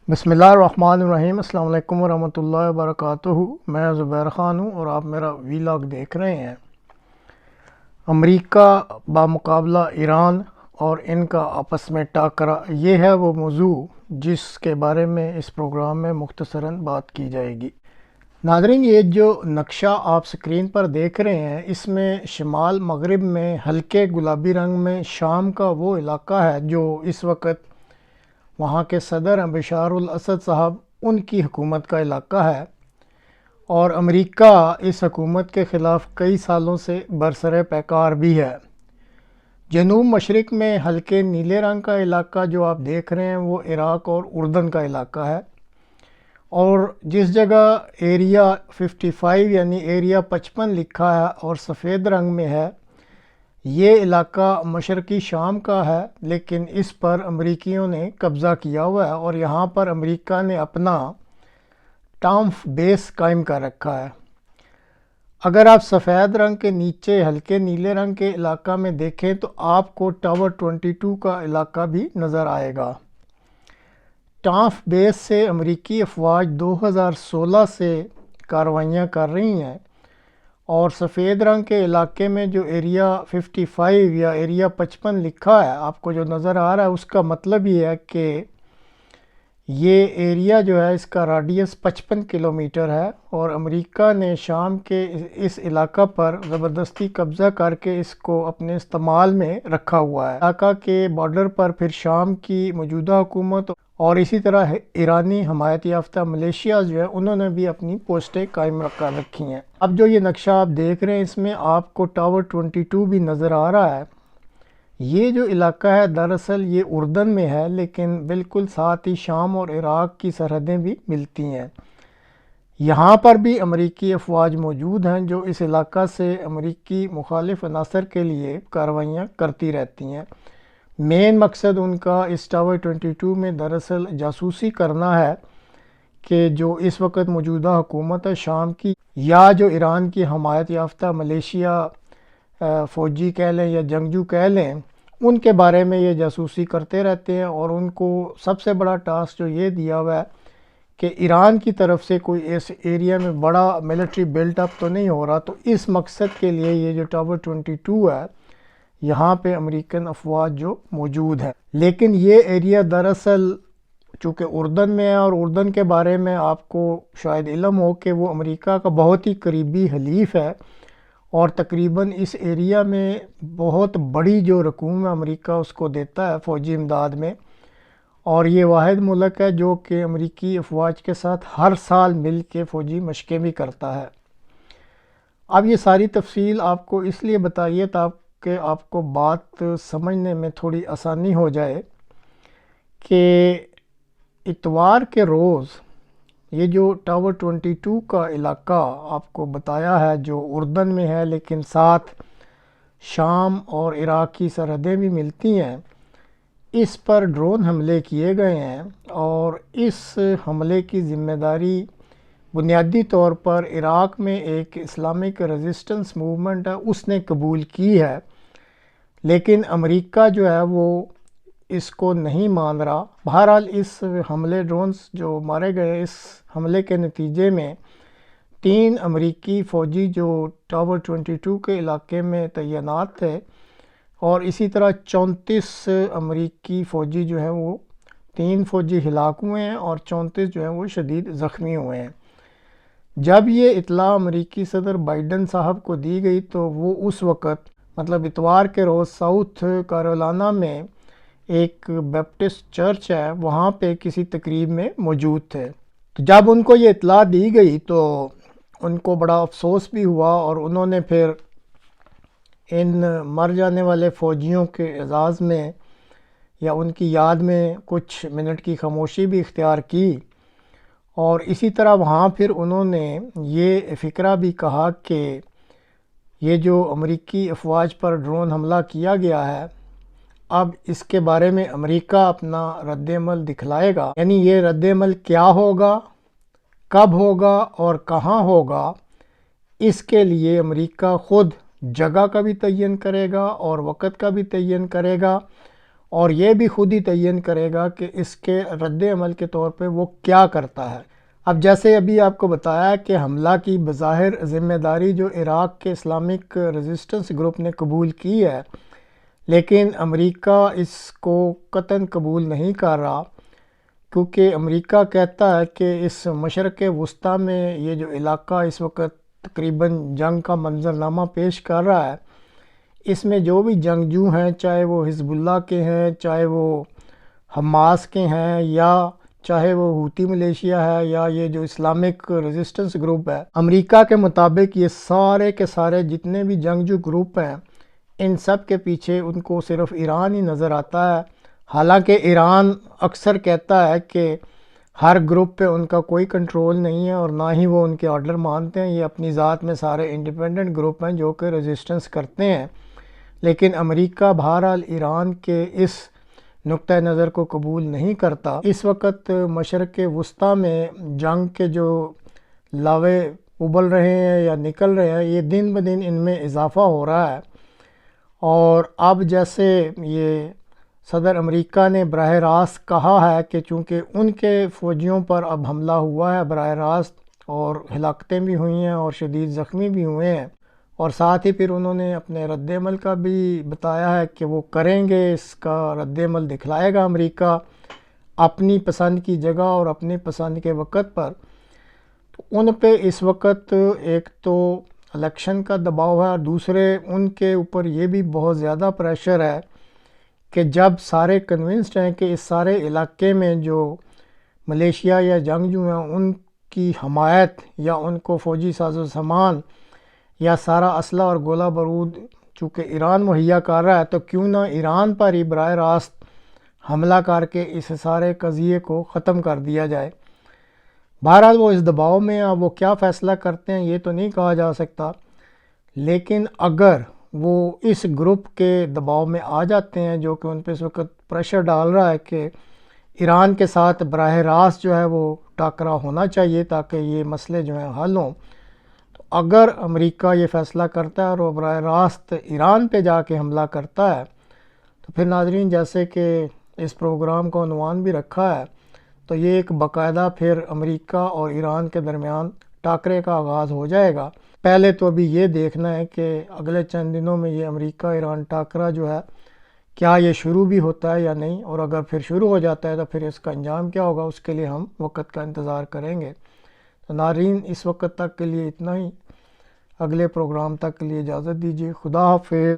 بسم اللہ الرحمن الرحیم۔ السلام علیکم ورحمۃ اللہ وبرکاتہ۔ میں زبیر خان ہوں اور آپ میرا ویلاگ دیکھ رہے ہیں۔ امریکہ بمقابلہ ایران اور ان کا آپس میں ٹاکرا، یہ ہے وہ موضوع جس کے بارے میں اس پروگرام میں مختصراً بات کی جائے گی۔ ناظرین، یہ جو نقشہ آپ سکرین پر دیکھ رہے ہیں، اس میں شمال مغرب میں ہلکے گلابی رنگ میں شام کا وہ علاقہ ہے جو اس وقت وہاں کے صدر بشار الاسد صاحب ان کی حکومت کا علاقہ ہے، اور امریکہ اس حکومت کے خلاف کئی سالوں سے برسر پیکار بھی ہے۔ جنوب مشرق میں ہلکے نیلے رنگ کا علاقہ جو آپ دیکھ رہے ہیں وہ عراق اور اردن کا علاقہ ہے، اور جس جگہ ایریا 55 یعنی ایریا 55 لکھا ہے اور سفید رنگ میں ہے، یہ علاقہ مشرقی شام کا ہے، لیکن اس پر امریکیوں نے قبضہ کیا ہوا ہے اور یہاں پر امریکہ نے اپنا ٹامف بیس قائم کر رکھا ہے۔ اگر آپ سفید رنگ کے نیچے ہلکے نیلے رنگ کے علاقہ میں دیکھیں تو آپ کو ٹاور 22 کا علاقہ بھی نظر آئے گا۔ ٹامف بیس سے امریکی افواج 2016 سے کارروائیاں کر رہی ہیں، اور سفید رنگ کے علاقے میں جو ایریا 55 یا ایریا 55 لکھا ہے آپ کو جو نظر آ رہا ہے، اس کا مطلب یہ ہے کہ یہ ایریا جو ہے اس کا راڈیس 55 کلومیٹر ہے، اور امریکہ نے شام کے اس علاقہ پر زبردستی قبضہ کر کے اس کو اپنے استعمال میں رکھا ہوا ہے۔ علاقہ کے بارڈر پر پھر شام کی موجودہ حکومت اور اسی طرح ایرانی حمایت یافتہ ملیشیاز جو ہے انہوں نے بھی اپنی پوسٹیں قائم کر رکھی ہیں۔ اب جو یہ نقشہ آپ دیکھ رہے ہیں اس میں آپ کو ٹاور 22 بھی نظر آ رہا ہے۔ یہ جو علاقہ ہے دراصل یہ اردن میں ہے، لیکن بالکل ساتھ ہی شام اور عراق کی سرحدیں بھی ملتی ہیں۔ یہاں پر بھی امریکی افواج موجود ہیں جو اس علاقہ سے امریکی مخالف عناصر کے لیے کارروائیاں کرتی رہتی ہیں۔ مین مقصد ان کا اس ٹاور 22 میں دراصل جاسوسی کرنا ہے کہ جو اس وقت موجودہ حکومت ہے شام کی، یا جو ایران کی حمایت یافتہ ملیشیا فوجی کہہ لیں یا جنگجو کہہ لیں، ان کے بارے میں یہ جاسوسی کرتے رہتے ہیں، اور ان کو سب سے بڑا ٹاسک جو یہ دیا ہوا ہے کہ ایران کی طرف سے کوئی اس ایریا میں بڑا ملٹری بلٹ اپ تو نہیں ہو رہا، تو اس مقصد کے لیے یہ جو ٹاور 22 ہے یہاں پہ امریکن افواج جو موجود ہیں۔ لیکن یہ ایریا دراصل چونکہ اردن میں ہے، اور اردن کے بارے میں آپ کو شاید علم ہو کہ وہ امریکہ کا بہت ہی قریبی حلیف ہے، اور تقریباً اس ایریا میں بہت بڑی جو رقوم ہے امریکہ اس کو دیتا ہے فوجی امداد میں، اور یہ واحد ملک ہے جو کہ امریکی افواج کے ساتھ ہر سال مل کے فوجی مشقیں بھی کرتا ہے۔ اب یہ ساری تفصیل آپ کو اس لیے بتائیے تاکہ آپ کو بات سمجھنے میں تھوڑی آسانی ہو جائے کہ اتوار کے روز یہ جو ٹاور 22 کا علاقہ آپ کو بتایا ہے جو اردن میں ہے لیکن ساتھ شام اور عراق کی سرحدیں بھی ملتی ہیں، اس پر ڈرون حملے کیے گئے ہیں، اور اس حملے کی ذمہ داری بنیادی طور پر عراق میں ایک اسلامک ریزسٹنس موومنٹ ہے اس نے قبول کی ہے، لیکن امریکہ جو ہے وہ اس کو نہیں مان رہا۔ بہرحال اس حملے ڈرونز جو مارے گئے، اس حملے کے نتیجے میں 3 امریکی فوجی جو ٹاور 22 کے علاقے میں تعینات تھے، اور اسی طرح 34 امریکی فوجی جو ہیں وہ 3 فوجی ہلاک ہوئے ہیں اور 34 جو ہیں وہ شدید زخمی ہوئے ہیں۔ جب یہ اطلاع امریکی صدر بائیڈن صاحب کو دی گئی تو وہ اس وقت مطلب اتوار کے روز ساؤتھ کیرولینا میں ایک بیپٹسٹ چرچ ہے وہاں پہ کسی تقریب میں موجود تھے۔ تو جب ان کو یہ اطلاع دی گئی تو ان کو بڑا افسوس بھی ہوا، اور انہوں نے پھر ان مر جانے والے فوجیوں کے اعزاز میں یا ان کی یاد میں کچھ منٹ کی خاموشی بھی اختیار کی، اور اسی طرح وہاں پھر انہوں نے یہ فکرہ بھی کہا کہ یہ جو امریکی افواج پر ڈرون حملہ کیا گیا ہے، اب اس کے بارے میں امریکہ اپنا رد عمل دکھلائے گا، یعنی یہ رد عمل کیا ہوگا، کب ہوگا اور کہاں ہوگا، اس کے لیے امریکہ خود جگہ کا بھی تعین کرے گا اور وقت کا بھی تعین کرے گا، اور یہ بھی خود ہی تعین کرے گا کہ اس کے رد عمل کے طور پہ وہ کیا کرتا ہے۔ اب جیسے ابھی آپ کو بتایا کہ حملہ کی بظاہر ذمہ داری جو عراق کے اسلامک ریزسٹنس گروپ نے قبول کی ہے، لیکن امریکہ اس کو قطعاً قبول نہیں کر رہا، کیونکہ امریکہ کہتا ہے کہ اس مشرق وسطیٰ میں یہ جو علاقہ اس وقت تقریباً جنگ کا منظرنامہ پیش کر رہا ہے، اس میں جو بھی جنگجو ہیں، چاہے وہ حزب اللہ کے ہیں، چاہے وہ حماس کے ہیں، یا چاہے وہ ہوتی ملیشیا ہے، یا یہ جو اسلامک ریزسٹنس گروپ ہے، امریکہ کے مطابق یہ سارے کے سارے جتنے بھی جنگجو گروپ ہیں، ان سب کے پیچھے ان کو صرف ایران ہی نظر آتا ہے۔ حالانکہ ایران اکثر کہتا ہے کہ ہر گروپ پہ ان کا کوئی کنٹرول نہیں ہے، اور نہ ہی وہ ان کے آرڈر مانتے ہیں، یہ اپنی ذات میں سارے انڈیپینڈنٹ گروپ ہیں جو کہ ریزسٹنس کرتے ہیں۔ لیکن امریکہ بہرحال ایران کے اس نقطہ نظر کو قبول نہیں کرتا۔ اس وقت مشرق وسطیٰ میں جنگ کے جو لاوے ابل رہے ہیں یا نکل رہے ہیں، یہ دن بدن ان میں اضافہ ہو رہا ہے۔ اور اب جیسے یہ صدر امریکہ نے براہ راست کہا ہے کہ چونکہ ان کے فوجیوں پر اب حملہ ہوا ہے براہ راست، اور ہلاکتیں بھی ہوئی ہیں اور شدید زخمی بھی ہوئے ہیں، اور ساتھ ہی پھر انہوں نے اپنے رد عمل کا بھی بتایا ہے کہ وہ کریں گے، اس کا رد عمل دکھلائے گا امریکہ اپنی پسند کی جگہ اور اپنی پسند کے وقت پر۔ تو ان پہ اس وقت ایک تو الیکشن کا دباؤ ہے، اور دوسرے ان کے اوپر یہ بھی بہت زیادہ پریشر ہے کہ جب سارے کنونسڈ ہیں کہ اس سارے علاقے میں جو ملیشیا یا جنگجو ہیں ان کی حمایت یا ان کو فوجی ساز و سامان یا سارا اسلحہ اور گولہ بارود چونکہ ایران مہیا کر رہا ہے، تو کیوں نہ ایران پر ہی براہ راست حملہ کر کے اس سارے قضیے کو ختم کر دیا جائے۔ بہرحال وہ اس دباؤ میں، اب وہ کیا فیصلہ کرتے ہیں یہ تو نہیں کہا جا سکتا، لیکن اگر وہ اس گروپ کے دباؤ میں آ جاتے ہیں جو کہ ان پہ اس وقت پریشر ڈال رہا ہے کہ ایران کے ساتھ براہ راست جو ہے وہ ٹاکرا ہونا چاہیے تاکہ یہ مسئلے جو ہیں حل ہوں، تو اگر امریکہ یہ فیصلہ کرتا ہے اور وہ براہ راست ایران پہ جا کے حملہ کرتا ہے، تو پھر ناظرین جیسے کہ اس پروگرام کا عنوان بھی رکھا ہے، تو یہ ایک باقاعدہ پھر امریکہ اور ایران کے درمیان ٹاکرے کا آغاز ہو جائے گا۔ پہلے تو ابھی یہ دیکھنا ہے کہ اگلے چند دنوں میں یہ امریکہ ایران ٹاکرا جو ہے کیا یہ شروع بھی ہوتا ہے یا نہیں، اور اگر پھر شروع ہو جاتا ہے تو پھر اس کا انجام کیا ہوگا، اس کے لیے ہم وقت کا انتظار کریں گے۔ تو ناظرین اس وقت تک کے لیے اتنا ہی، اگلے پروگرام تک کے لیے اجازت دیجیے۔ خدا حافظ۔